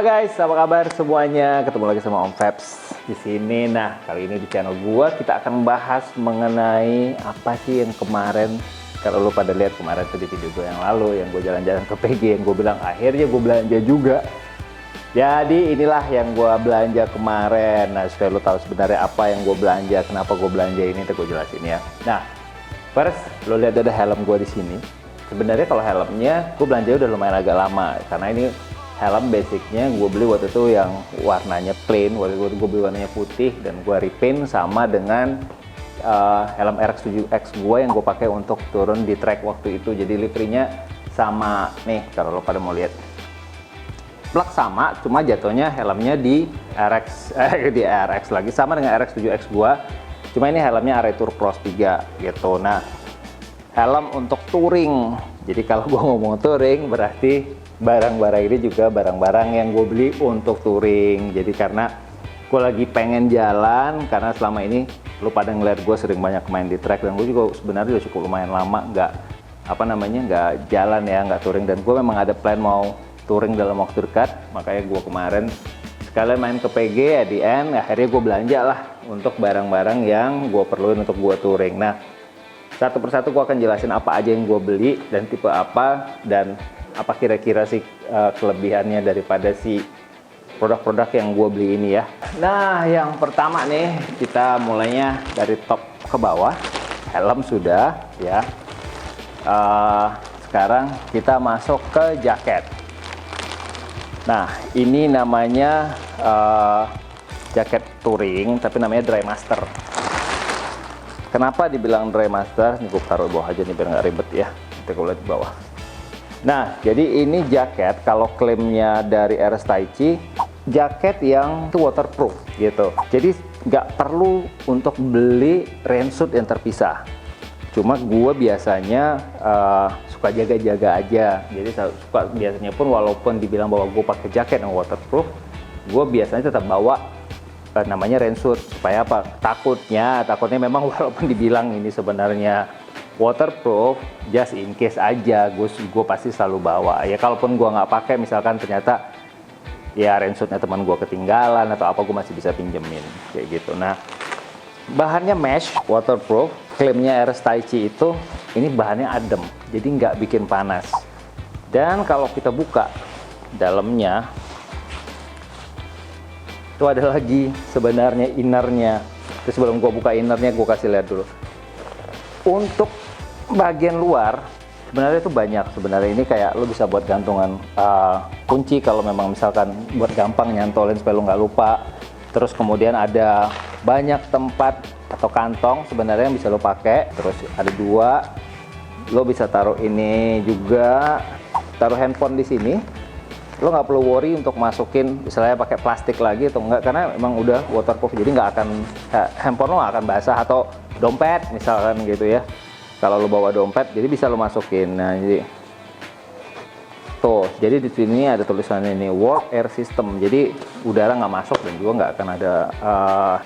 Halo guys, apa kabar semuanya? Ketemu lagi sama Om Febs di sini. Nah, kali ini di channel gua kita akan membahas mengenai apa sih yang kemarin, kalau lu pada lihat kemarin tuh di video gue yang lalu, yang gue jalan-jalan ke PG, yang gue bilang akhirnya gue belanja juga. Jadi inilah yang gue belanja kemarin. Nah, supaya lu tahu sebenarnya apa yang gue belanja, kenapa gue belanja ini, gue jelasin ya. Nah, first lu lihat ada helm gue di sini. Sebenarnya kalau helmnya gue belanja udah lumayan agak lama, karena ini helm basicnya gue beli waktu itu yang warnanya plain, waktu itu gue beli warnanya putih dan gue repaint sama dengan helm RX7X gue yang gue pakai untuk turun di track waktu itu. Jadi liverynya sama nih, kalau lo pada mau lihat plak sama, cuma jatuhnya helmnya di RX di RX lagi sama dengan RX7X gue, cuma ini helmnya Array Tour Cross 3 gitu. Nah, helm untuk touring. Jadi kalau gue ngomong touring berarti barang-barang ini juga barang-barang yang gue beli untuk touring. Jadi karena gue lagi pengen jalan, karena selama ini lu pada ngeliat gue sering banyak main di track, dan gue juga sebenarnya udah cukup lumayan lama nggak jalan ya, nggak touring, dan gue memang ada plan mau touring dalam waktu dekat. Makanya gue kemarin sekalian main ke PG ya, di end akhirnya gue belanja lah untuk barang-barang yang gue perluin untuk gue touring. Nah, satu persatu gue akan jelasin apa aja yang gue beli dan tipe apa, dan apa kira-kira sih kelebihannya daripada si produk-produk yang gue beli ini ya. Nah, yang pertama nih, kita mulainya dari top ke bawah. Helm sudah ya. Sekarang kita masuk ke jaket. Nah, ini namanya jaket touring, tapi namanya Dry Master. Kenapa dibilang Dry Master? Ini gue taruh di bawah aja nih biar nggak ribet ya. Kita lihat di bawah. Nah, jadi ini jaket, kalau klaimnya dari RS Taichi, jaket yang itu waterproof gitu. Jadi nggak perlu untuk beli rainsuit yang terpisah. Cuma gue biasanya suka jaga-jaga aja. Jadi suka biasanya pun walaupun dibilang bahwa gue pakai jaket yang waterproof, gue biasanya tetap bawa namanya rainsuit. Supaya apa? Takutnya memang walaupun dibilang ini sebenarnya waterproof, just in case aja, gue pasti selalu bawa ya. Kalaupun gue nggak pakai, misalkan ternyata ya rainsuitnya teman gue ketinggalan atau apa, gue masih bisa pinjemin kayak gitu. Nah, bahannya mesh waterproof, klaimnya RS Taichi itu, ini bahannya adem, jadi nggak bikin panas. Dan kalau kita buka dalamnya itu ada lagi sebenarnya innernya. Terus sebelum gue buka innernya, gue kasih lihat dulu. Untuk bagian luar sebenarnya itu banyak. Sebenarnya ini kayak lo bisa buat gantungan kunci kalau memang misalkan buat gampang nyantolin supaya lo nggak lupa. Terus kemudian ada banyak tempat atau kantong sebenarnya yang bisa lo pakai. Terus ada dua, lo bisa taruh ini juga, taruh handphone di sini. Lo nggak perlu worry untuk masukin misalnya pakai plastik lagi atau enggak, karena memang udah waterproof, jadi nggak akan handphone lo nggak akan basah, atau dompet misalkan gitu ya. Kalau lo bawa dompet, jadi bisa lo masukin. Nah, jadi tuh, jadi di sini ada tulisannya ini World Air System, jadi udara nggak masuk dan juga nggak akan ada.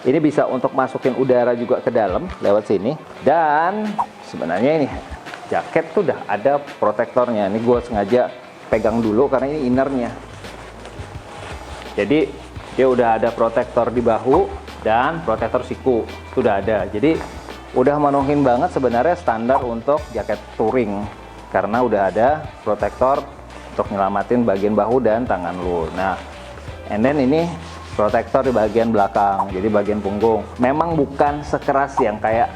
Ini bisa untuk masukin udara juga ke dalam lewat sini. Dan sebenarnya ini jaket tuh udah ada protektornya. Ini gue sengaja pegang dulu karena ini innernya. Jadi dia udah ada protektor di bahu dan protektor siku, itu udah ada. Jadi udah menuhin banget sebenarnya standar untuk jaket touring, karena udah ada protektor untuk nyelamatin bagian bahu dan tangan lu. Nah, and then ini protektor di bagian belakang, jadi bagian punggung. Memang bukan sekeras yang kayak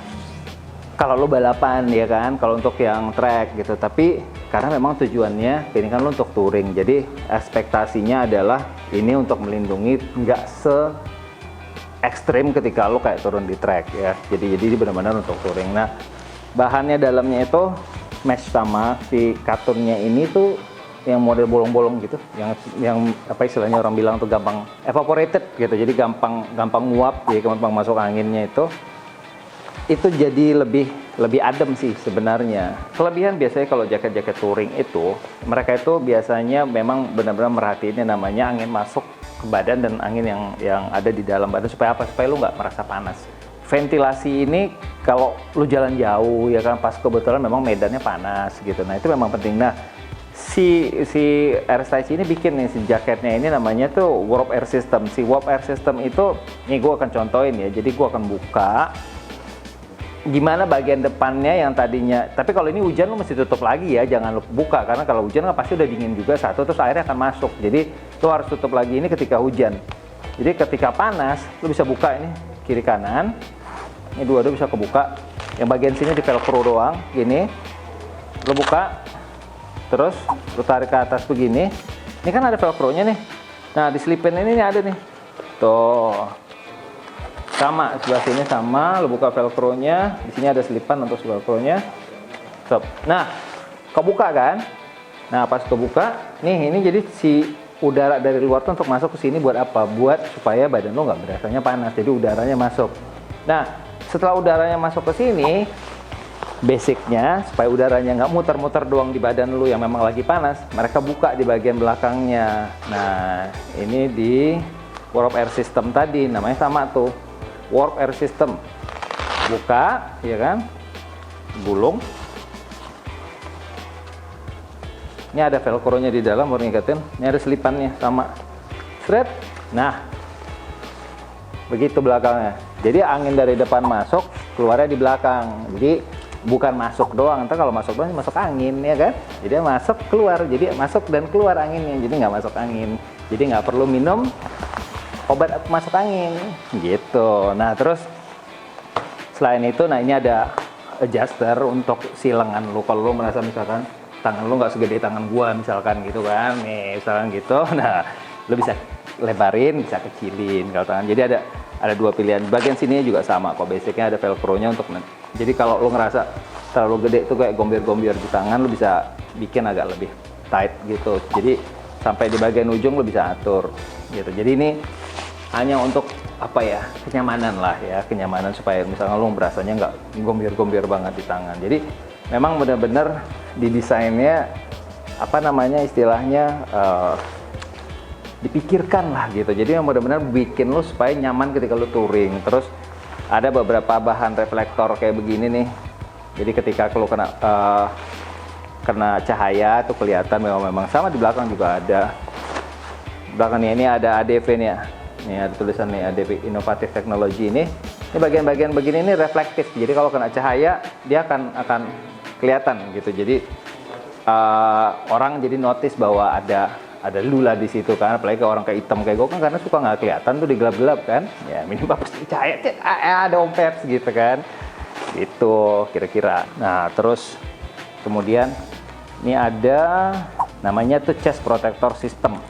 kalau lu balapan ya kan, kalau untuk yang track gitu, tapi karena memang tujuannya ini kan lu untuk touring, jadi ekspektasinya adalah ini untuk melindungi nggak ekstrim ketika lo kayak turun di track ya. Jadi benar-benar untuk touring. Nah, bahannya dalamnya itu mesh, sama si katunnya ini tuh yang model bolong-bolong gitu, yang apa istilahnya orang bilang tuh gampang evaporated gitu. Jadi gampang nguap, jadi gampang masuk anginnya itu jadi lebih adem sih sebenarnya. Kelebihan biasanya kalau jaket-jaket touring itu, mereka itu biasanya memang benar-benar merhatiin yang namanya angin masuk ke badan dan angin yang ada di dalam badan. Supaya apa? Supaya lu nggak merasa panas. Ventilasi ini kalau lu jalan jauh ya kan, pas kebetulan memang medannya panas gitu. Nah, itu memang penting. Nah, si air stretch ini bikin nih si jaketnya ini namanya tuh warp air system. Si warp air system itu, nih gue akan contohin ya. Jadi gue akan buka gimana bagian depannya yang tadinya, tapi kalau ini hujan lu mesti tutup lagi ya, jangan lu buka karena kalau hujan kan pasti udah dingin juga satu, terus airnya akan masuk. Jadi lu harus tutup lagi ini ketika hujan. Jadi ketika panas lu bisa buka ini kiri kanan, ini dua-dua bisa kebuka. Yang bagian sini di velcro doang gini, lu buka terus lu tarik ke atas begini. Ini kan ada velcro-nya nih, nah diselipin ini ada nih tuh. Sama, sebelah sini sama, lo buka velcro-nya, di sini ada selipan untuk velcro-nya. Stop. Nah, kebuka kan? Nah, pas kebuka, nih ini jadi si udara dari luar tuh untuk masuk ke sini buat apa? Buat supaya badan lo nggak berasanya panas, jadi udaranya masuk. Nah, setelah udaranya masuk ke sini, basicnya supaya udaranya nggak muter-muter doang di badan lo yang memang lagi panas, mereka buka di bagian belakangnya. Nah, ini di warp air system tadi, namanya sama tuh. Warp air system, buka ya kan, gulung, ini ada velcro-nya di dalam baru ngikatin, ini ada selipannya sama, thread. Nah begitu belakangnya, jadi angin dari depan masuk, keluarnya di belakang, jadi bukan masuk doang, ntar kalau masuk doang masuk angin ya kan, jadi masuk keluar, jadi masuk dan keluar anginnya, jadi nggak masuk angin, jadi nggak perlu minum obat masuk angin gitu. Nah terus selain itu, nah ini ada adjuster untuk si lengan lu. Kalau lu merasa misalkan tangan lu nggak segede tangan gua misalkan gitu kan, nih misalkan gitu, nah lu bisa lebarin, bisa kecilin kalau tangan. Jadi ada dua pilihan. Bagian sini juga sama kok, basicnya ada velcro-nya untuk. Jadi kalau lu ngerasa terlalu gede tuh kayak gombir-gombir di tangan, lu bisa bikin agak lebih tight gitu. Jadi sampai di bagian ujung lu bisa atur gitu. Jadi ini hanya untuk apa ya, kenyamanan lah ya, kenyamanan supaya misalnya lo berasanya nggak gombir-gombir banget di tangan. Jadi memang benar-benar didesainnya apa namanya istilahnya dipikirkan lah gitu. Jadi yang benar-benar bikin lo supaya nyaman ketika lo touring. Terus ada beberapa bahan reflektor kayak begini nih. Jadi ketika lo kena cahaya tuh kelihatan memang sama. Di belakang juga ada. Belakangnya ini ada ADV-nya. Ini ada tulisan nih ADV Inovatif Teknologi ini. Ini bagian-bagian begini ini reflektif. Jadi kalau kena cahaya dia akan kelihatan gitu. Jadi orang jadi notice bahwa ada lula di situ kan. Apalagi orang kayak hitam kayak gue kan karena suka nggak kelihatan tuh di gelap-gelap kan. Ya minimal pasti cahaya ada Ompeps gitu kan. Itu kira-kira. Nah terus kemudian ini ada namanya tuh chest protector system.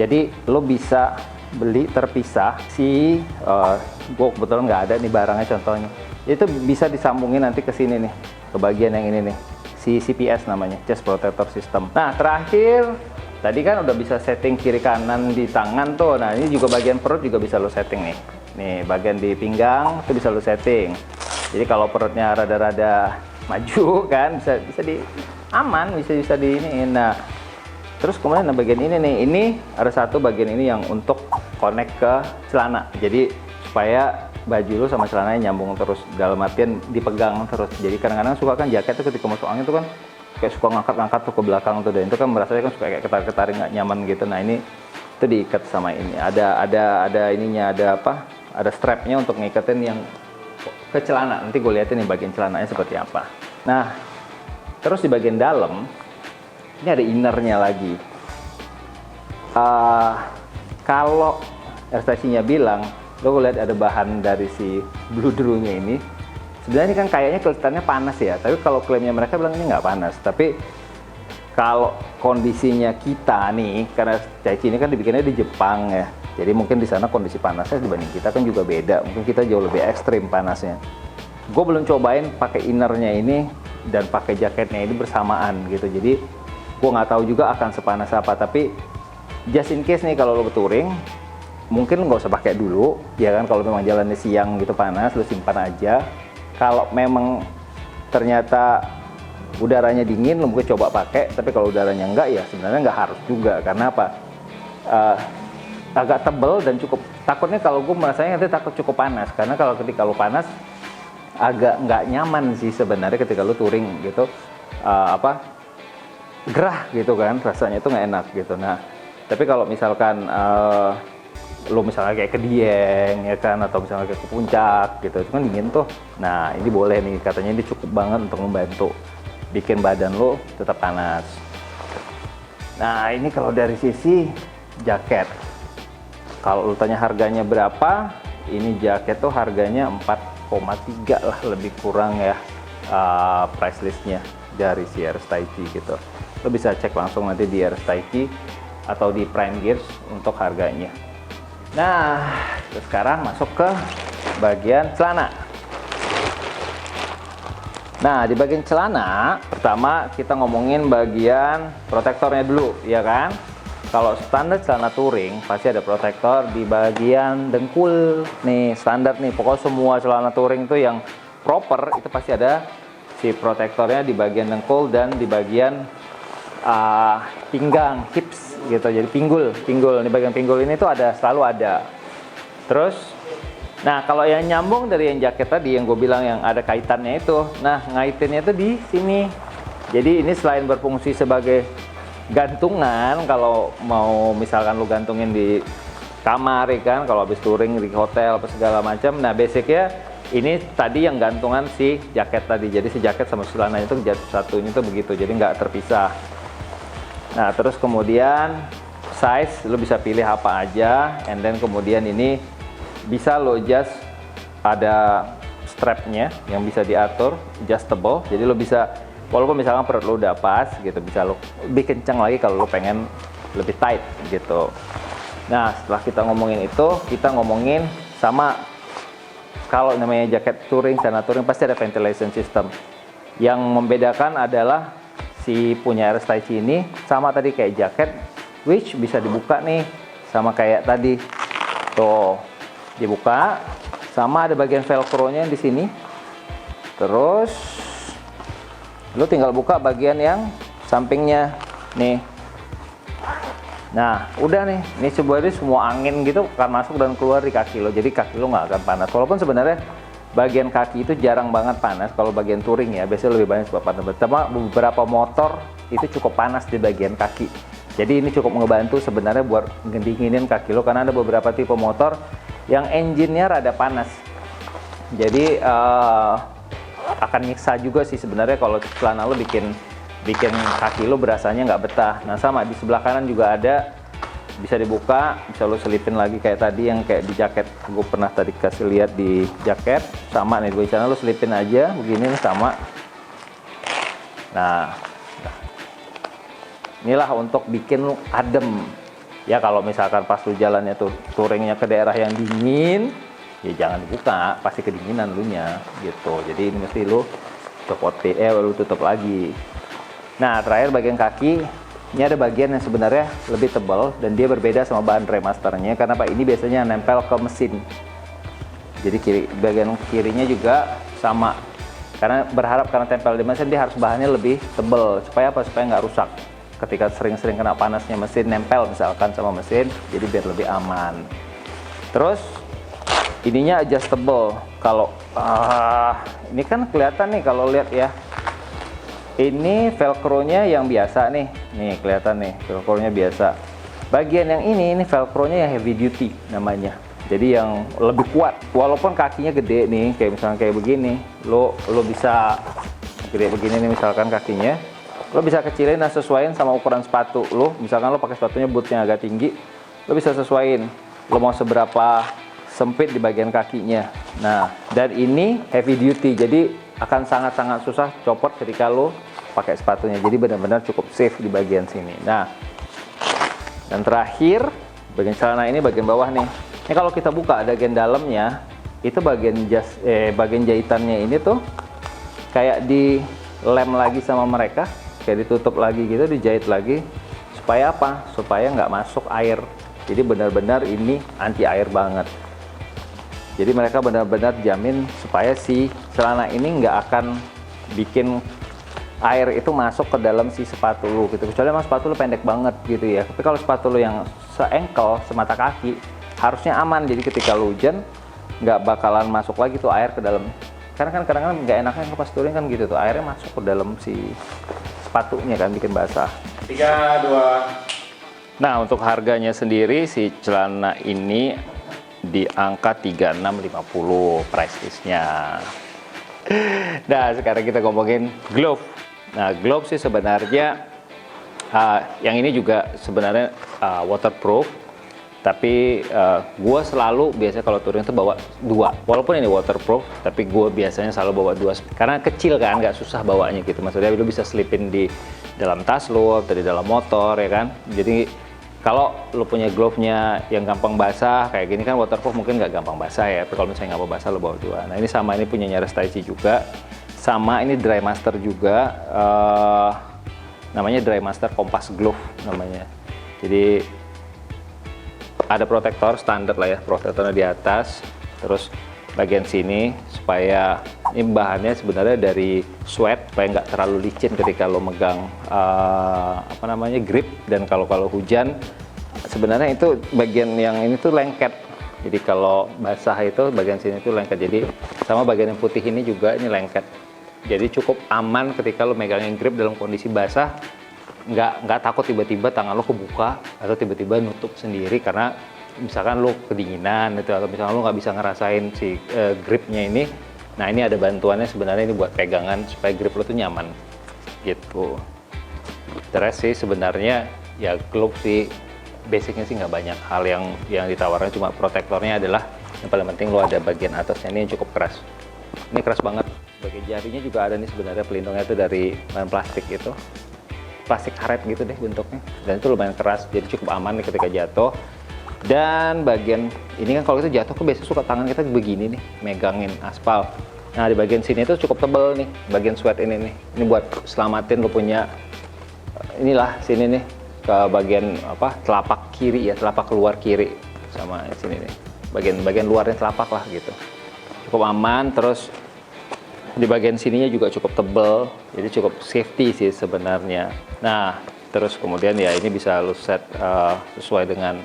Jadi lo bisa beli terpisah gue kebetulan nggak ada nih barangnya contohnya, itu bisa disambungin nanti ke sini nih, ke bagian yang ini nih, si CPS namanya, chest protector system. Nah terakhir tadi kan udah bisa setting kiri kanan di tangan tuh. Nah ini juga bagian perut juga bisa lo setting nih bagian di pinggang itu bisa lo setting. Jadi kalau perutnya rada-rada maju kan bisa di aman, bisa di ini. Nah terus kemudian bagian ini nih, ini ada satu bagian ini yang untuk connect ke celana. Jadi supaya baju lu sama celananya nyambung terus, dalam artian dipegang terus. Jadi kadang-kadang suka kan jaket tuh ketika masuk angin tuh kan kayak suka ngangkat-ngangkat tuh ke belakang tuh, dan itu kan merasanya kan suka kayak ketar-ketarin nggak nyaman gitu. Nah ini itu diikat sama ini. Ada ininya, ada apa? Ada strapnya untuk ngiketin yang ke celana. Nanti gue liatin nih bagian celananya seperti apa. Nah terus di bagian dalam ini ada innernya lagi. Kalau RTC-nya bilang, lo lihat ada bahan dari si Blue Drew-nya ini. Sebenarnya ini kan kayaknya kelihatannya panas ya, tapi kalau klaimnya mereka bilang ini nggak panas. Tapi kalau kondisinya kita nih, karena RTC ini kan dibikinnya di Jepang ya, jadi mungkin di sana kondisi panasnya dibanding kita kan juga beda. Mungkin kita jauh lebih ekstrim panasnya. Gue belum cobain pakai innernya ini dan pakai jaketnya ini bersamaan gitu. Jadi gue nggak tahu juga akan sepanas apa, tapi just in case nih kalau lo touring mungkin nggak usah pakai dulu ya kan. Kalau memang jalannya siang gitu panas, lo simpan aja. Kalau memang ternyata udaranya dingin, lo mungkin coba pakai. Tapi kalau udaranya enggak ya sebenarnya nggak harus juga. Karena apa? Agak tebel dan cukup, takutnya kalau gue merasanya nanti takut cukup panas. Karena kalau ketika lo panas agak nggak nyaman sih sebenarnya ketika lo touring gitu. gerah gitu kan, rasanya itu nggak enak gitu. Nah, tapi kalau misalkan lo misalnya kayak ke Dieng ya kan, atau misalnya kayak ke puncak gitu, itu kan dingin tuh. Nah, ini boleh nih, katanya ini cukup banget untuk membantu bikin badan lo tetap panas. Nah, ini kalau dari sisi jaket, kalau lo tanya harganya berapa, ini jaket tuh harganya 4,3 lah lebih kurang ya, price listnya dari si RS Taiki gitu. Lo bisa cek langsung nanti di RS Taiki atau di Prime Gears untuk harganya. Nah, sekarang masuk ke bagian celana. Nah, di bagian celana, pertama kita ngomongin bagian protektornya dulu, ya kan? Kalau standar celana touring, pasti ada protektor di bagian dengkul. Nih, standar nih, pokoknya semua celana touring itu yang proper, itu pasti ada si protektornya di bagian dengkul dan di bagian pinggang, hips gitu. Jadi pinggul di bagian pinggul ini tuh selalu ada. Terus, nah kalau yang nyambung dari yang jaket tadi yang gue bilang yang ada kaitannya itu, nah ngaitinnya itu di sini. Jadi ini selain berfungsi sebagai gantungan, kalau mau misalkan lu gantungin di kamar ya kan, kalau habis touring di hotel apa segala macam. Nah basicnya ini tadi yang gantungan si jaket tadi. Jadi si jaket sama celana itu satunya tuh begitu, jadi nggak terpisah. Nah terus kemudian size lo bisa pilih apa aja, and then kemudian ini bisa lo adjust, ada strapnya yang bisa diatur, adjustable. Jadi lo bisa, walaupun misalkan perut lo udah pas gitu, bisa lo lebih kencang lagi kalau lo pengen lebih tight gitu. Nah setelah kita ngomongin itu, kita ngomongin sama, kalau namanya jaket touring, celana touring pasti ada ventilation system. Yang membedakan adalah si punya RS Taiki ini sama tadi kayak jaket, which bisa dibuka nih sama kayak tadi tuh, dibuka, sama ada bagian velcro-nya di sini. Terus lu tinggal buka bagian yang sampingnya nih. Nah udah nih, ini sebenarnya semua angin gitu akan masuk dan keluar di kaki lo, jadi kaki lo nggak akan panas. Walaupun sebenarnya bagian kaki itu jarang banget panas, kalau bagian touring ya biasanya lebih banyak sebab panas. Pertama, beberapa motor itu cukup panas di bagian kaki, jadi ini cukup ngebantu sebenarnya buat ngedinginin kaki lo, karena ada beberapa tipe motor yang engine-nya rada panas, jadi akan nyiksa juga sih sebenarnya kalau celana lo bikin kaki lo berasanya nggak betah. Nah sama di sebelah kanan juga ada, bisa dibuka, bisa lo selipin lagi kayak tadi yang kayak di jaket. Gue pernah tadi kasih lihat di jaket, sama nih di sana lo selipin aja begini nih, sama. Nah inilah untuk bikin lo adem ya. Kalau misalkan pas lo jalannya tuh touringnya ke daerah yang dingin, ya jangan dibuka, pasti kedinginan lu nya gitu. Jadi ini mesti lo tutup lagi. Nah terakhir bagian kaki, ini ada bagian yang sebenarnya lebih tebal dan dia berbeda sama bahan remasternya, karena Pak ini biasanya nempel ke mesin. Jadi bagian kirinya juga sama, karena berharap karena tempel di mesin dia harus bahannya lebih tebal. Supaya apa? Supaya nggak rusak ketika sering-sering kena panasnya mesin, nempel misalkan sama mesin, jadi biar lebih aman. Terus ininya adjustable. Kalau ini kan kelihatan nih kalau lihat ya. Ini velcro-nya yang biasa nih kelihatan nih, velcro-nya biasa. Bagian yang ini velcro-nya yang heavy duty namanya. Jadi yang lebih kuat. Walaupun kakinya gede nih, kayak misalkan kayak begini, lo bisa gede begini nih misalkan kakinya, lo bisa kecilin dan sesuaiin sama ukuran sepatu lo. Misalkan lo pakai sepatunya bootnya agak tinggi, lo bisa sesuaiin. Lo mau seberapa sempit di bagian kakinya. Nah, dan ini heavy duty, jadi akan sangat-sangat susah copot ketika lo pakai sepatunya. Jadi benar-benar cukup safe di bagian sini. Nah, dan terakhir bagian celana ini bagian bawah nih. Ini kalau kita buka ada bagian dalamnya, itu bagian bagian jahitannya ini tuh kayak dilem lagi sama mereka, kayak ditutup lagi gitu, dijahit lagi. Supaya apa? Supaya nggak masuk air. Jadi benar-benar ini anti air banget. Jadi mereka benar-benar jamin supaya si celana ini nggak akan bikin air itu masuk ke dalam si sepatu lu gitu. Kecuali emang sepatu lu pendek banget gitu ya. Tapi kalau sepatu lu yang se-ankle, semata kaki, harusnya aman. Jadi ketika lu hujan nggak bakalan masuk lagi tuh air ke dalam. Karena kan kadang-kadang nggak enaknya pas touring kan gitu tuh, airnya masuk ke dalam si sepatunya kan, bikin basah. 3, 2. Nah, untuk harganya sendiri si celana ini di angka 3650 price listnya. Nah, sekarang kita ngomongin glove. Nah, glove sih sebenarnya yang ini juga sebenarnya waterproof, tapi gue selalu biasanya kalau touring itu bawa 2. Walaupun ini waterproof, tapi gue biasanya selalu bawa 2 karena kecil kan, nggak susah bawanya gitu. Maksudnya lu bisa selipin di dalam tas lu atau di dalam motor ya kan. Jadi kalau lu punya glove-nya yang gampang basah kayak gini kan, waterproof mungkin nggak gampang basah ya, tapi kalau misalnya nggak mau basah lu bawa 2. Nah, ini sama, ini punya Restaichi juga, sama ini Dry Master juga, namanya Dry Master Compass Glove namanya. Jadi ada protektor standar lah ya, protektornya di atas, terus bagian sini supaya ini bahannya sebenarnya dari sweat supaya nggak terlalu licin ketika lo megang grip, dan kalau hujan sebenarnya itu bagian yang ini tuh lengket, jadi kalau basah itu bagian sini tuh lengket, jadi sama bagian yang putih ini juga ini lengket, jadi cukup aman ketika lo megangin grip dalam kondisi basah, nggak takut tiba-tiba tangan lo kebuka atau tiba-tiba nutup sendiri karena misalkan lo kedinginan itu, atau misalkan lo nggak bisa ngerasain si gripnya ini. Nah, ini ada bantuannya sebenarnya, ini buat pegangan supaya grip lo tuh nyaman gitu. Terus sih sebenarnya ya glove sih basicnya sih nggak banyak hal yang ditawarkan, cuma protektornya adalah yang paling penting. Lo ada bagian atasnya ini yang cukup keras, ini keras banget. Bagian jarinya juga ada nih sebenarnya pelindungnya itu dari bahan plastik, itu plastik karet gitu deh bentuknya, dan itu lumayan keras, jadi cukup aman nih ketika jatuh. Dan bagian ini kan kalau itu jatuh, biasanya suka tangan kita begini nih megangin aspal. Nah, di bagian sini tuh cukup tebel nih bagian sweat ini nih, ini buat selamatin lo punya inilah sini nih ke bagian telapak kiri ya, telapak keluar kiri sama sini nih, bagian luarnya telapak lah gitu, cukup aman. Terus di bagian sininya juga cukup tebel, jadi cukup safety sih sebenarnya. Nah, terus kemudian ya ini bisa lo set sesuai dengan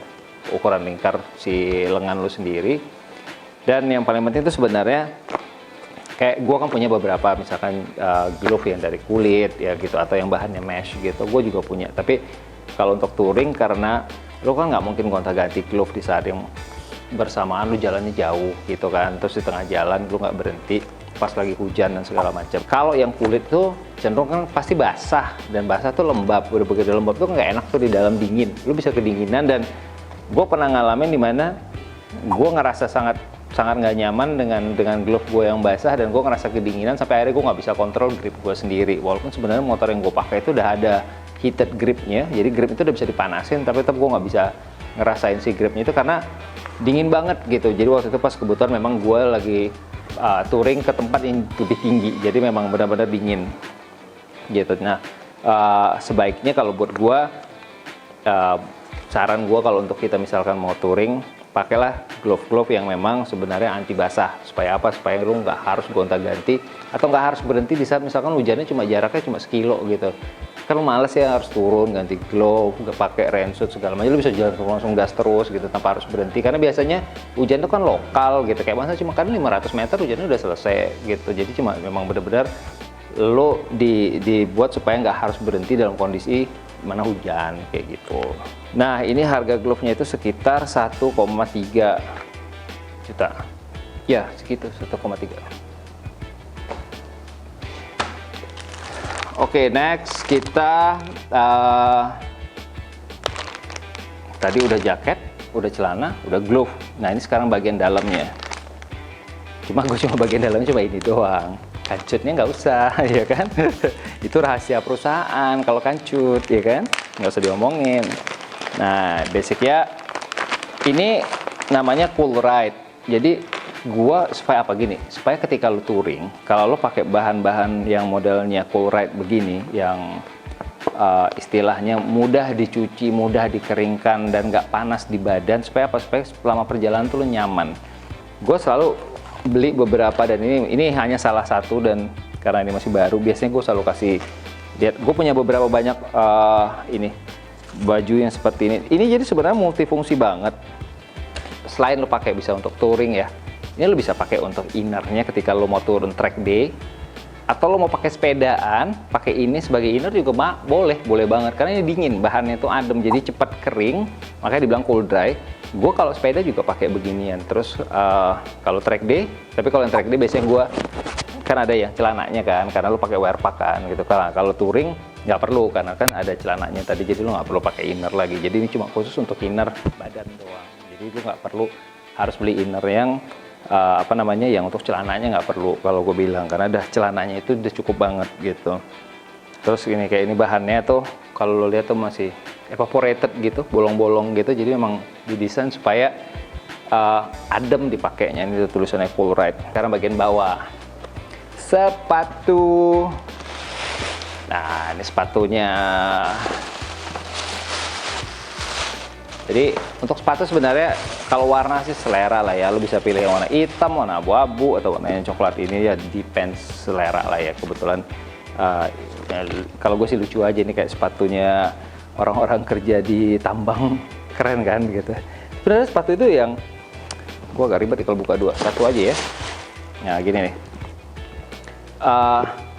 ukuran lingkar si lengan lu sendiri. Dan yang paling penting itu sebenarnya kayak gue kan punya beberapa misalkan glove yang dari kulit ya gitu, atau yang bahannya mesh gitu, gue juga punya. Tapi kalau untuk touring, karena lu kan nggak mungkin gonta-ganti glove di saat yang bersamaan lu jalannya jauh gitu kan, terus di tengah jalan lu nggak berhenti pas lagi hujan dan segala macam. Kalau yang kulit tuh cenderung kan pasti basah, dan basah tuh lembab, udah begitu lembab tuh nggak enak tuh di dalam dingin, lu bisa kedinginan. Dan gue pernah ngalamin dimana gue ngerasa sangat nggak nyaman dengan glove gue yang basah, dan gue ngerasa kedinginan sampai akhirnya gue nggak bisa kontrol grip gue sendiri. Walaupun sebenarnya motor yang gue pakai itu udah ada heated gripnya, jadi grip itu udah bisa dipanasin, tapi tetap gue nggak bisa ngerasain si gripnya itu karena dingin banget gitu. Jadi waktu itu pas kebetulan memang gue lagi touring ke tempat yang lebih tinggi, jadi memang benar-benar dingin gitu. Nah, sebaiknya kalau buat gue, saran gue kalau untuk kita misalkan mau touring, pakailah glove yang memang sebenarnya anti basah. Supaya apa? Supaya lu nggak harus gonta-ganti atau nggak harus berhenti di saat misalkan hujannya jaraknya cuma sekilo gitu. Kan lu males ya harus turun ganti glove, nggak pakai rainsuit segala macam. Lu bisa jalan langsung gas terus gitu tanpa harus berhenti. Karena biasanya hujan itu kan lokal gitu. Kayak masa cuma kan 500 meter hujannya udah selesai gitu. Jadi cuma memang benar-benar lu dibuat supaya nggak harus berhenti dalam kondisi mana hujan kayak gitu. Nah, ini harga glove-nya itu sekitar 1,3 juta. Ya, segitu 1,3. Oke, next kita tadi udah jaket, udah celana, udah glove. Nah, ini sekarang bagian dalamnya. Cuma bagian dalamnya cuma ini doang. Kancutnya nggak usah, ya kan? Itu rahasia perusahaan kalau kancut, ya kan? Nggak usah diomongin. Nah, basicnya ini namanya Cool Ride. Jadi gua supaya apa gini? Supaya ketika lu touring, kalau lu pakai bahan-bahan yang modelnya Cool Ride begini, yang istilahnya mudah dicuci, mudah dikeringkan, dan nggak panas di badan, supaya apa? Supaya selama perjalanan tuh lu nyaman. Gue selalu beli beberapa, dan ini hanya salah satu, dan karena ini masih baru, biasanya gue selalu kasih lihat. Gue punya beberapa banyak ini baju yang seperti ini. Ini jadi sebenarnya multifungsi banget. Selain lo pakai bisa untuk touring ya, ini lo bisa pakai untuk innernya ketika lo mau turun track day, Atau lo mau pakai sepedaan, pakai ini sebagai inner juga boleh banget karena ini dingin, bahannya itu adem jadi cepat kering, makanya dibilang cool dry. Gue kalau sepeda juga pakai beginian. Terus kalau track day, tapi kalau yang track day biasanya gue kan ada yang celananya kan, karena lo pakai wear pack kan gitu. Kalau touring nggak perlu karena kan ada celananya tadi, jadi lo nggak perlu pakai inner lagi. Jadi ini cuma khusus untuk inner badan doang. Jadi lo nggak perlu harus beli inner yang yang untuk celananya nggak perlu kalau gue bilang, karena dah celananya itu udah cukup banget gitu. Terus ini kayak ini bahannya tuh kalau lo lihat tuh masih evaporated gitu, bolong-bolong gitu, jadi memang didesain supaya adem dipakainya. Ini tulisannya Cool Ride. Sekarang bagian bawah, sepatu. Nah ini sepatunya. Jadi untuk sepatu sebenarnya kalau warna sih selera lah ya, lo bisa pilih yang warna hitam, warna abu-abu, atau warna yang coklat. Ini ya depends selera lah ya. Kebetulan kalau gue sih lucu aja nih, kayak sepatunya orang-orang kerja di tambang, keren kan gitu. Sebenarnya sepatu itu yang gue agak ribet kalau buka satu aja ya. Nah gini nih,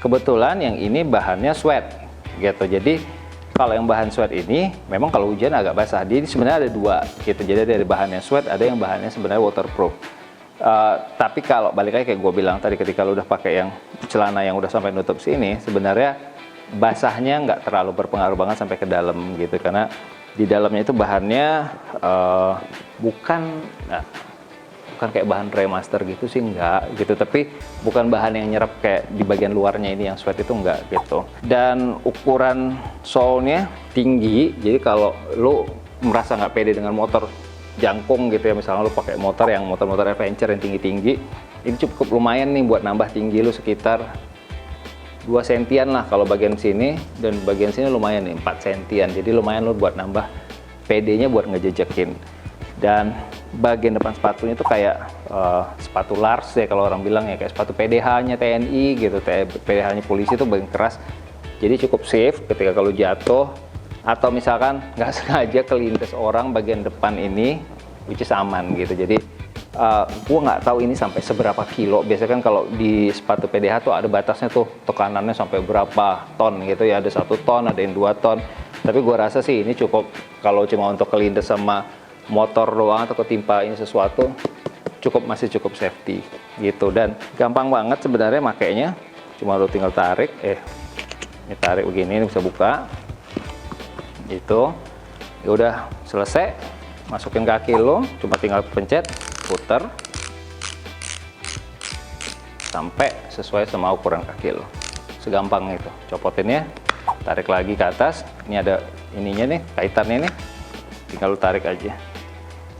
kebetulan yang ini bahannya sweat gitu. Jadi kalau yang bahan sweat ini memang kalau hujan agak basah. Jadi sebenarnya ada dua gitu. Jadi ada bahannya sweat, ada yang bahannya sebenarnya waterproof. Tapi kalau balik lagi kayak gue bilang tadi, ketika lo udah pakai yang celana yang udah sampai nutup sini, sebenarnya basahnya nggak terlalu berpengaruh banget sampai ke dalam gitu, karena di dalamnya itu bahannya bukan kayak bahan remaster gitu sih, enggak gitu, tapi bukan bahan yang nyerap kayak di bagian luarnya ini yang sweat itu, enggak gitu. Dan ukuran sole-nya tinggi, jadi kalau lo merasa nggak pede dengan motor jangkung gitu ya, misalnya lo pakai motor adventure yang tinggi-tinggi, ini cukup lumayan nih buat nambah tinggi lo sekitar 2 sentian lah kalau bagian sini, dan bagian sini lumayan nih 4 sentian, jadi lumayan lo buat nambah PD-nya buat ngejejekin. Dan bagian depan sepatunya itu kayak sepatu Lars ya kalau orang bilang ya, kayak sepatu PDH-nya TNI gitu, PDH-nya polisi itu bagian keras, jadi cukup safe ketika kalau jatuh atau misalkan nggak sengaja kelindes orang bagian depan ini, which is aman gitu. Jadi gua nggak tahu ini sampai seberapa kilo. Biasanya kan kalau di sepatu PDH tuh ada batasnya tuh, tekanannya sampai berapa ton gitu ya, ada 1 ton, ada yang 2 ton. Tapi gua rasa sih ini cukup kalau cuma untuk kelindes sama motor doang atau ketimpa ini sesuatu, masih cukup safety gitu. Dan gampang banget sebenarnya makainya, cuma lo tinggal tarik, ini tarik begini, ini bisa buka gitu, ya udah selesai, masukin kaki lo, cuma tinggal pencet, puter sampai sesuai sama ukuran kaki lo, segampang itu. Copotinnya, tarik lagi ke atas, ini ada ininya nih, kaitannya nih, tinggal lo tarik aja.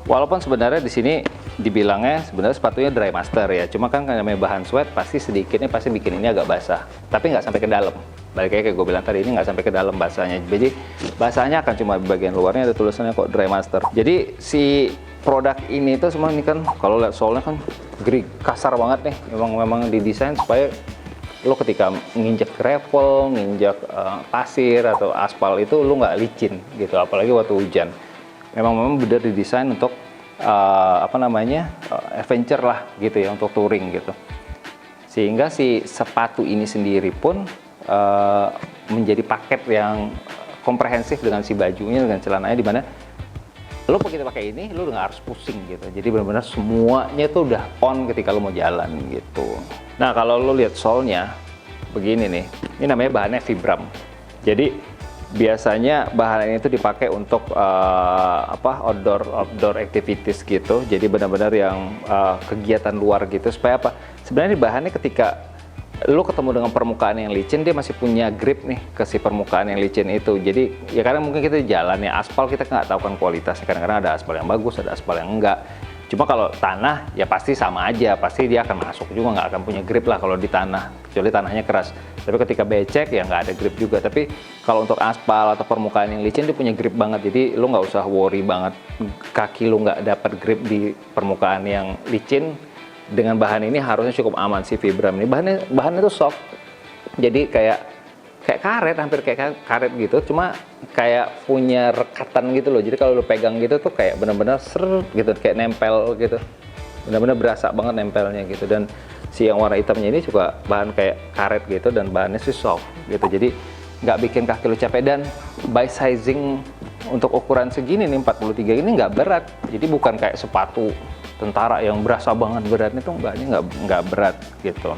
Walaupun sebenarnya di sini dibilangnya sebenarnya sepatunya dry master ya, cuma kan namanya bahan sweat pasti sedikitnya pasti bikin ini agak basah, tapi nggak sampai ke dalam. Balik kayak gue bilang tadi, ini nggak sampai ke dalam basahnya, jadi basahnya akan cuma bagian luarnya, ada tulisannya kok dry master. Jadi si produk ini tuh semua ini kan kalau lihat soalnya kan kasar banget nih, memang didesain supaya lo ketika nginjek gravel, nginjek pasir atau aspal itu lo nggak licin gitu, apalagi waktu hujan. Memang benar didesain untuk adventure lah gitu ya, untuk touring gitu. Sehingga si sepatu ini sendiri pun menjadi paket yang komprehensif dengan si bajunya, dengan celananya, dimana lo begitu pakai ini lo nggak harus pusing gitu. Jadi benar-benar semuanya tuh udah on ketika lo mau jalan gitu. Nah kalau lo lihat sole-nya begini nih, ini namanya bahannya Vibram. Jadi biasanya bahan ini tuh dipakai untuk outdoor activities gitu. Jadi benar-benar yang kegiatan luar gitu. Supaya apa? Sebenarnya bahannya ketika lo ketemu dengan permukaan yang licin, dia masih punya grip nih ke si permukaan yang licin itu. Jadi ya karena mungkin kita jalan ya aspal, kita nggak tahu kan kualitasnya. Kadang-kadang ada aspal yang bagus, ada aspal yang enggak. Cuma kalau tanah ya pasti sama aja, pasti dia akan masuk juga, nggak akan punya grip lah kalau di tanah, kecuali tanahnya keras. Tapi ketika becek ya nggak ada grip juga. Tapi kalau untuk aspal atau permukaan yang licin dia punya grip banget, jadi lo nggak usah worry banget kaki lo nggak dapat grip di permukaan yang licin. Dengan bahan ini harusnya cukup aman sih Vibram ini. Bahannya tuh soft, jadi kayak karet, hampir kayak karet gitu, cuma kayak punya rekatan gitu loh. Jadi kalau lo pegang gitu tuh kayak bener-bener seret gitu, kayak nempel gitu. benar-benar berasa banget nempelnya gitu. Dan si yang warna hitamnya ini juga bahan kayak karet gitu, dan bahannya sih soft gitu, jadi nggak bikin kaki lu capek. Dan by sizing untuk ukuran segini nih 43 ini nggak berat, jadi bukan kayak sepatu tentara yang berasa banget beratnya, tuh nggak berat gitu.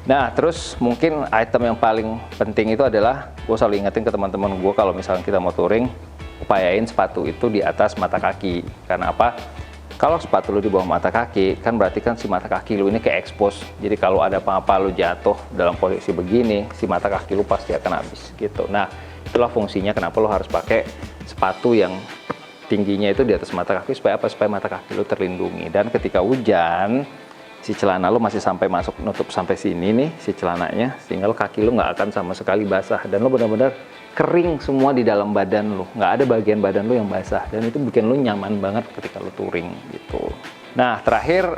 Nah, terus mungkin item yang paling penting itu adalah, gue selalu ingetin ke teman-teman gue kalau misalnya kita mau touring, upayain sepatu itu di atas mata kaki. Karena apa? Kalau sepatu lu di bawah mata kaki, kan berarti kan si mata kaki lu ini kayak expose. Jadi kalau ada apa-apa lu jatuh dalam posisi begini, si mata kaki lu pasti akan habis gitu. Nah, itulah fungsinya kenapa lu harus pakai sepatu yang tingginya itu di atas mata kaki, supaya apa? Supaya mata kaki lu terlindungi. Dan ketika hujan, si celana lu masih sampai masuk nutup sampai sini nih si celananya, sehingga lu kaki lu nggak akan sama sekali basah, dan lu benar-benar kering semua di dalam badan lu, nggak ada bagian badan lu yang basah, dan itu bikin lu nyaman banget ketika lu touring gitu. Nah, terakhir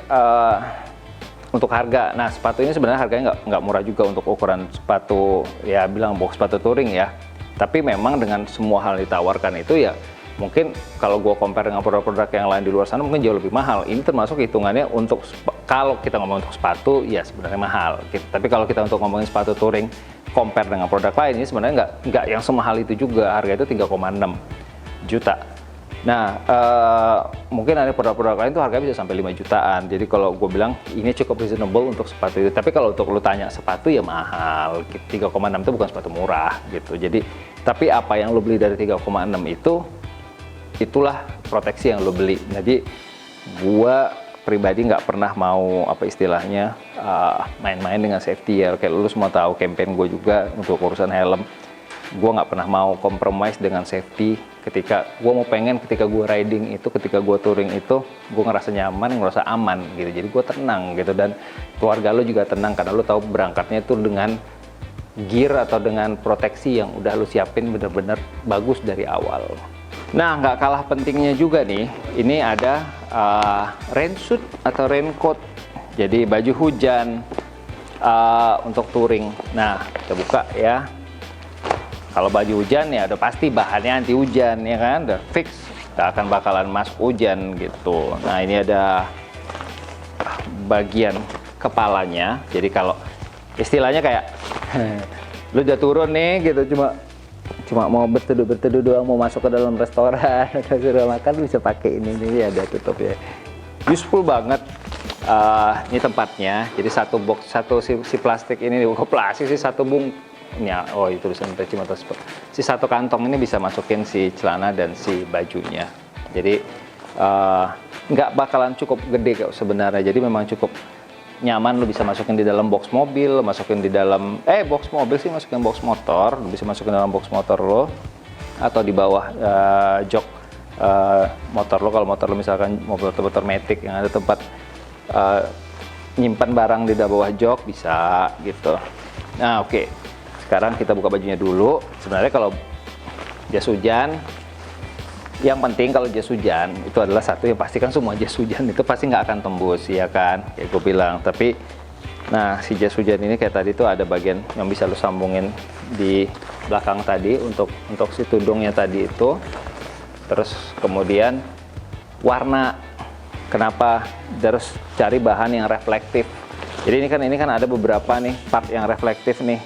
untuk harga. Nah, sepatu ini sebenarnya harganya nggak murah juga untuk ukuran sepatu, ya bilang box sepatu touring ya. Tapi memang dengan semua hal ditawarkan itu ya, mungkin kalau gue compare dengan produk-produk yang lain di luar sana mungkin jauh lebih mahal. Ini termasuk hitungannya untuk, kalau kita ngomong untuk sepatu ya sebenarnya mahal gitu. Tapi kalau kita untuk ngomongin sepatu touring compare dengan produk lain, ini sebenarnya nggak yang semahal itu juga. Harga itu 3,6 juta. Nah, mungkin ada produk-produk lain tuh harganya bisa sampai 5 jutaan. Jadi kalau gue bilang ini cukup reasonable untuk sepatu itu. Tapi kalau untuk lu tanya sepatu ya mahal. 3,6 itu bukan sepatu murah gitu. Jadi, tapi apa yang lu beli dari 3,6 itu, itulah proteksi yang lo beli. Jadi gua pribadi nggak pernah mau apa istilahnya main-main dengan safety ya. Kayak lu semua tahu campaign gue juga untuk urusan helm, gue nggak pernah mau compromise dengan safety. Ketika gue mau ketika gue riding itu, ketika gue touring itu, gue ngerasa nyaman, ngerasa aman gitu. Jadi gue tenang gitu, dan keluarga lo juga tenang karena lo tahu berangkatnya itu dengan gear atau dengan proteksi yang udah lo siapin bener-bener bagus dari awal. Nah, nggak kalah pentingnya juga nih, ini ada rainsuit atau raincoat. Jadi baju hujan untuk touring. Nah, kita buka ya. Kalau baju hujan ya udah pasti bahannya anti hujan ya kan, udah fix, nggak akan bakalan masuk hujan gitu. Nah, ini ada bagian kepalanya. Jadi kalau istilahnya kayak lu udah turun nih gitu, cuma mau berteduh doang, mau masuk ke dalam restoran atau suruh makan, bisa pakai ini ada tutup ya. Useful banget. Ini tempatnya. Jadi satu box, si plastik ini, kok plastik sih, satu bungnya. Oh, itu tulisan cuma si satu kantong ini bisa masukin si celana dan si bajunya. Jadi nggak bakalan cukup gede kok sebenarnya. Jadi memang cukup nyaman, lu bisa masukin di dalam box mobil, masukin di dalam box mobil sih, masukin box motor, lu bisa masukin dalam box motor lo, atau di bawah jok motor lo. Kalau motor lo misalkan motor matic yang ada tempat nyimpan barang di bawah jok, bisa gitu. Nah, oke. Sekarang kita buka bajunya dulu. Sebenarnya kalau jas hujan, yang penting kalau jas hujan itu adalah satu, yang pastikan semua jas hujan itu pasti nggak akan tembus ya kan, kayak gue bilang. Tapi nah, si jas hujan ini kayak tadi tuh ada bagian yang bisa lu sambungin di belakang tadi untuk si tudungnya tadi itu. Terus kemudian warna, kenapa harus cari bahan yang reflektif. Jadi ini kan ada beberapa nih part yang reflektif nih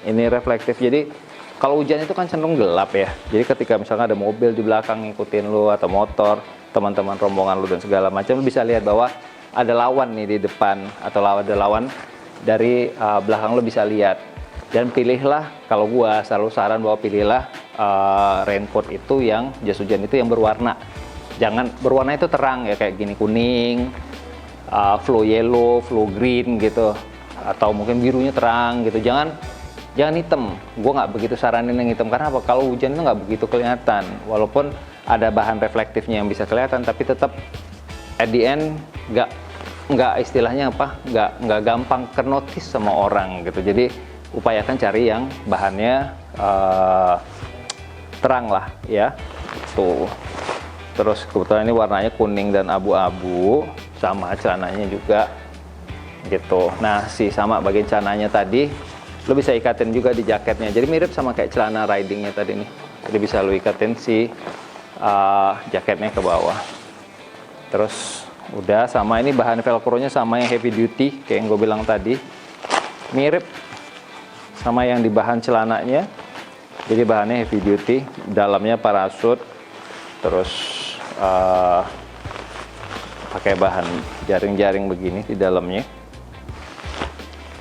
ini reflektif. Jadi kalau hujan itu kan cenderung gelap ya. Jadi ketika misalnya ada mobil di belakang ngikutin lu, atau motor, teman-teman rombongan lu dan segala macam, lu bisa lihat bahwa ada lawan nih di depan, atau ada lawan dari belakang lu bisa lihat. Dan pilihlah, kalau gua selalu saran bahwa pilihlah raincoat itu yang jas hujan itu yang berwarna. Jangan berwarna itu terang ya, kayak gini, kuning, flow yellow, flow green gitu, atau mungkin birunya terang gitu. Jangan hitam. Gue nggak begitu saranin yang hitam, karena apa? Kalau hujan itu nggak begitu kelihatan. Walaupun ada bahan reflektifnya yang bisa kelihatan, tapi tetap at the end nggak istilahnya apa? Nggak gampang kenotis sama orang gitu. Jadi upayakan cari yang bahannya terang lah ya. Tuh. Terus kebetulan ini warnanya kuning dan abu-abu, sama celananya juga gitu. Nah, sama bagian celananya tadi lo bisa ikatin juga di jaketnya, jadi mirip sama kayak celana ridingnya tadi nih. Jadi bisa lo ikatin si jaketnya ke bawah. Terus Udah, sama ini bahan velcro-nya sama yang heavy duty kayak yang gue bilang tadi. Mirip sama yang di bahan celananya. Jadi bahannya heavy duty, dalamnya parasut. Terus pakai bahan jaring-jaring begini di dalamnya.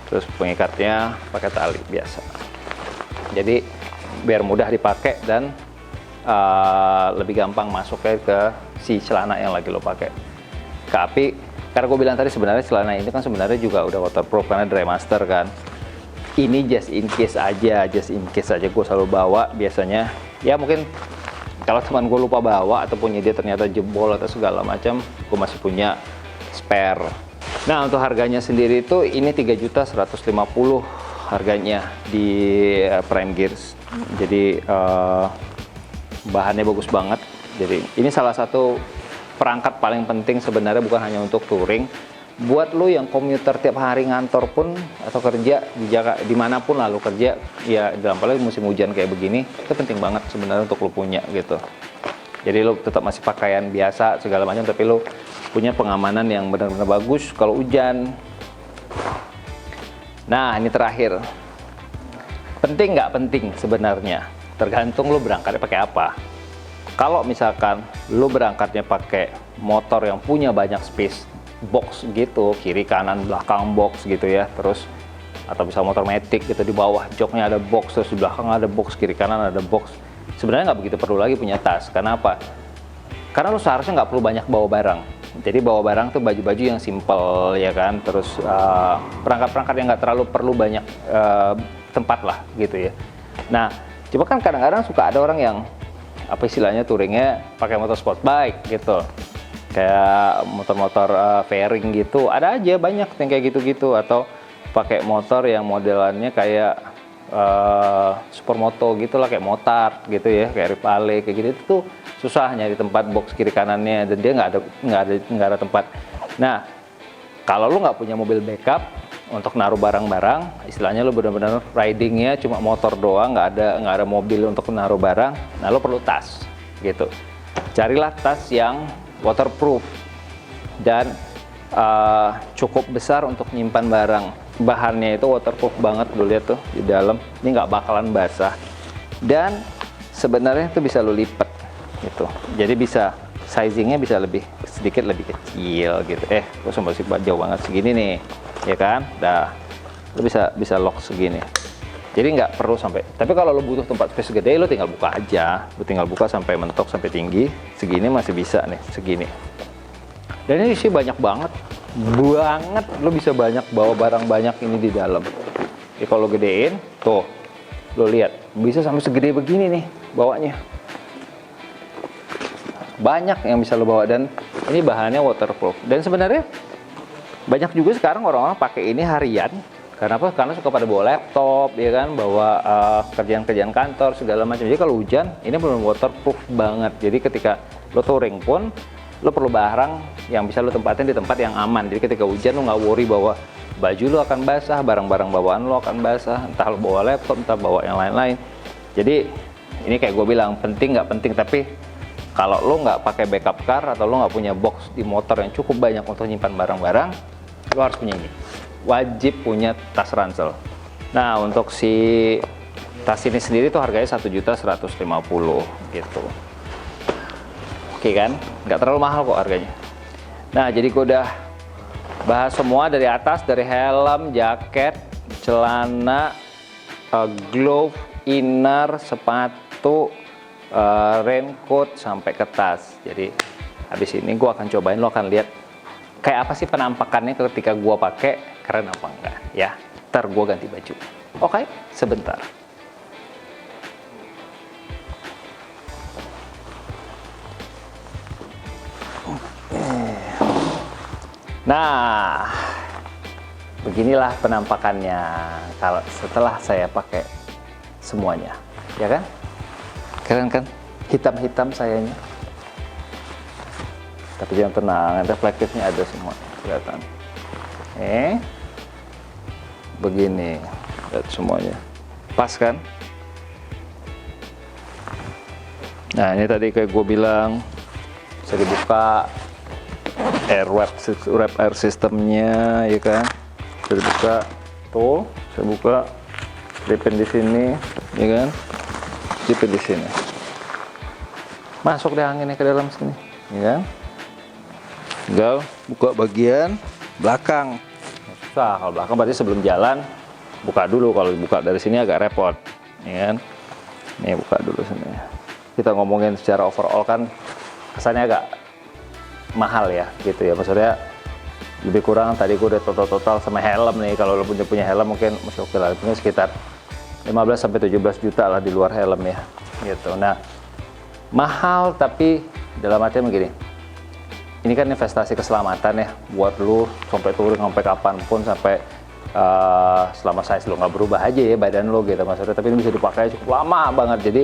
Terus pengikatnya pakai tali biasa. Jadi biar mudah dipakai dan lebih gampang masuknya ke si celana yang lagi lo pakai. Tapi karena gue bilang tadi sebenarnya celana ini kan sebenarnya juga udah waterproof karena dry master kan. Ini just in case aja gue selalu bawa biasanya. Ya mungkin kalau teman gue lupa bawa atau punya dia ternyata jebol atau segala macam, gue masih punya spare. Nah untuk harganya sendiri itu ini 3.150.000 harganya di Prime Gears. Jadi bahannya bagus banget. Jadi ini salah satu perangkat paling penting sebenarnya, bukan hanya untuk touring. Buat lo yang komuter tiap hari ngantor pun atau kerja di Jakarta, dimanapun lalu kerja, ya dalam apalagi musim hujan kayak begini, itu penting banget sebenarnya untuk lo punya gitu. Jadi lo tetap masih pakaian biasa segala macam, tapi lo punya pengamanan yang benar-benar bagus kalau hujan. Nah ini terakhir, penting nggak penting sebenarnya, tergantung lo berangkatnya pakai apa. Kalau misalkan lo berangkatnya pakai motor yang punya banyak space, box gitu, kiri kanan belakang box gitu ya, terus atau bisa motor matic gitu, di bawah joknya ada box, terus di belakang ada box, kiri kanan ada box, sebenarnya nggak begitu perlu lagi punya tas. Karena apa? Karena lo seharusnya nggak perlu banyak bawa barang. Jadi bawa barang tuh baju-baju yang simple ya kan, terus perangkat-perangkat yang nggak terlalu perlu banyak tempat lah gitu ya. Nah coba kan kadang-kadang suka ada orang yang apa istilahnya touringnya pakai motor sport bike gitu, kayak motor-motor fairing gitu, ada aja banyak yang kayak gitu-gitu, atau pakai motor yang modelannya kayak supermoto gitu lah, kayak motard gitu ya, kayak Ripale kayak gitu. Itu tuh susah nyari tempat box kiri kanannya, dan dia nggak ada tempat. Nah kalau lu nggak punya mobil backup untuk naruh barang-barang, istilahnya lo benar-benar ridingnya cuma motor doang, nggak ada mobil untuk naruh barang, nah lo perlu tas gitu. Carilah tas yang waterproof dan cukup besar untuk nyimpan barang. Bahannya itu waterproof banget, lo lihat tuh di dalam, ini nggak bakalan basah, dan sebenarnya itu bisa lo lipat gitu, jadi bisa sizingnya bisa sedikit lebih kecil gitu. Gue sempat jauh banget segini nih ya kan, lo bisa lock segini, jadi nggak perlu sampai. Tapi kalau lo butuh tempat space gede, lo tinggal buka aja, lo tinggal buka sampai mentok sampai tinggi segini, masih bisa nih segini. Dan ini sih banyak banget, lo bisa banyak bawa barang banyak ini di dalam. Jadi kalau gedein tuh, lo lihat bisa sampai segede begini nih bawanya, banyak yang bisa lo bawa, dan ini bahannya waterproof. Dan sebenarnya banyak juga sekarang orang-orang pakai ini harian. Karena apa? Karena suka pada bawa laptop, ya kan, bawa kerjaan-kerjaan kantor segala macam. Jadi kalau hujan, ini benar waterproof banget. Jadi ketika lo touring pun, lo perlu barang yang bisa lo tempatin di tempat yang aman. Jadi ketika hujan lo nggak worry bahwa baju lo akan basah, barang-barang bawaan lo akan basah, entah lo bawa laptop, entah bawa yang lain-lain. Jadi ini kayak gue bilang, penting nggak penting, tapi kalau lo nggak pakai backup car atau lo nggak punya box di motor yang cukup banyak untuk nyimpan barang-barang, lo harus punya ini. Wajib punya tas ransel. Nah untuk si tas ini sendiri tuh harganya 1.150.000 gitu. Oke kan, nggak terlalu mahal kok harganya. Nah jadi gue udah bahas semua dari atas, dari helm, jaket, celana, glove, inner, sepatu, raincoat, sampai ke tas. Jadi habis ini gue akan cobain, lo akan lihat kayak apa sih penampakannya ketika gue pakai, keren apa enggak ya. Ntar gue ganti baju. Oke, sebentar. Nah, beginilah penampakannya kalau setelah saya pakai semuanya, ya kan? Keren kan? Hitam-hitam sayanya. Tapi jangan tenang, reflektifnya ada semua, kelihatan. Begini, lihat semuanya, pas kan? Nah ini tadi kayak gue bilang, bisa dibuka, wrap air sistemnya, ya kan. Bisa dibuka, tuh, saya buka, selipin di sini, ya kan, selipin di sini. Masuk deh anginnya ke dalam sini, ya kan. Tinggal buka bagian belakang. Susah kalau belakang, berarti sebelum jalan buka dulu. Kalau dibuka dari sini agak repot, ya kan. Nih buka dulu sini. Kita ngomongin secara overall kan kesannya agak mahal ya, gitu ya. Maksudnya lebih kurang tadi gue udah total sama helm nih. Kalau lo punya helm mungkin masih oke lah. Mungkin sekitar 15-17 juta lah di luar helm ya, gitu. Nah, mahal tapi dalam artian begini. Ini kan investasi keselamatan ya buat lu sampai touring sampai kapanpun, sampai selama size lo nggak berubah aja ya badan lo gitu maksudnya. Tapi ini bisa dipakai cukup lama banget. Jadi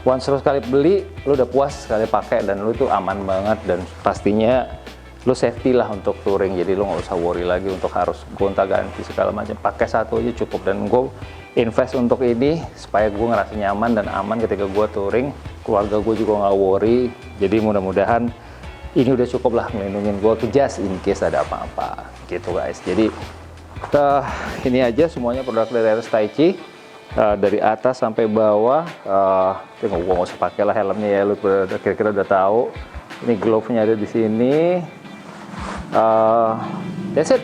once lo sekali beli, lo udah puas sekali pakai dan lo tuh aman banget, dan pastinya lo safety lah untuk touring. Jadi lo nggak usah worry lagi untuk harus gonta-ganti segala macam. Pakai satu aja cukup, dan gue invest untuk ini supaya gue ngerasa nyaman dan aman ketika gue touring. Keluarga gue juga nggak worry. Jadi mudah-mudahan ini udah cukup lah melindungi gue ke just in case ada apa-apa gitu guys. Jadi ini aja semuanya produk dari RS Taichi, dari atas sampai bawah. Gue nggak usah pakai lah helmnya ya, lu kira-kira udah tahu. Ini glove-nya ada di sini. That's it.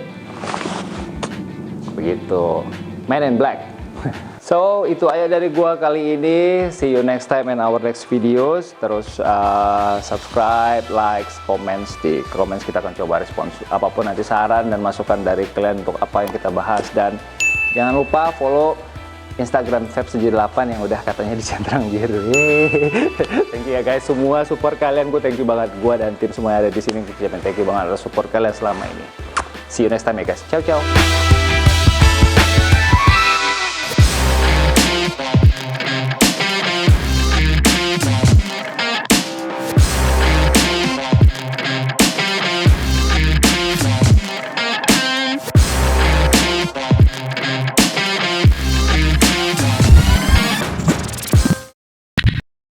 Begitu. Man in Black. So itu aja dari gua kali ini. See you next time in our next videos. Terus subscribe, like, comments. Di comments kita akan coba respons apapun nanti, saran dan masukan dari kalian untuk apa yang kita bahas. Dan jangan lupa follow Instagram Febs78 yang udah katanya dicentrang biru. Thank you ya guys, semua support kalian. Gue thank you banget, gua dan tim semua yang ada di sini. Thank you banget atas support kalian selama ini. See you next time ya guys. Ciao ciao.